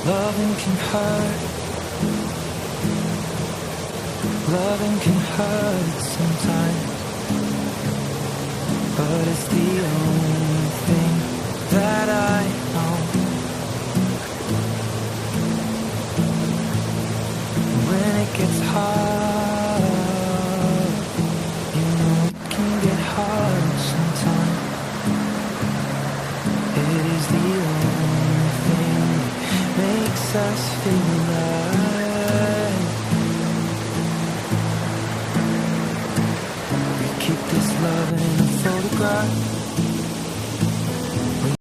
Loving can hurt. Loving can hurt sometimes, but it's the only thing that I know. When it gets hard, you know it can get hard sometimes. It is the only thing that makes us feel alive. We keep this love in a photograph.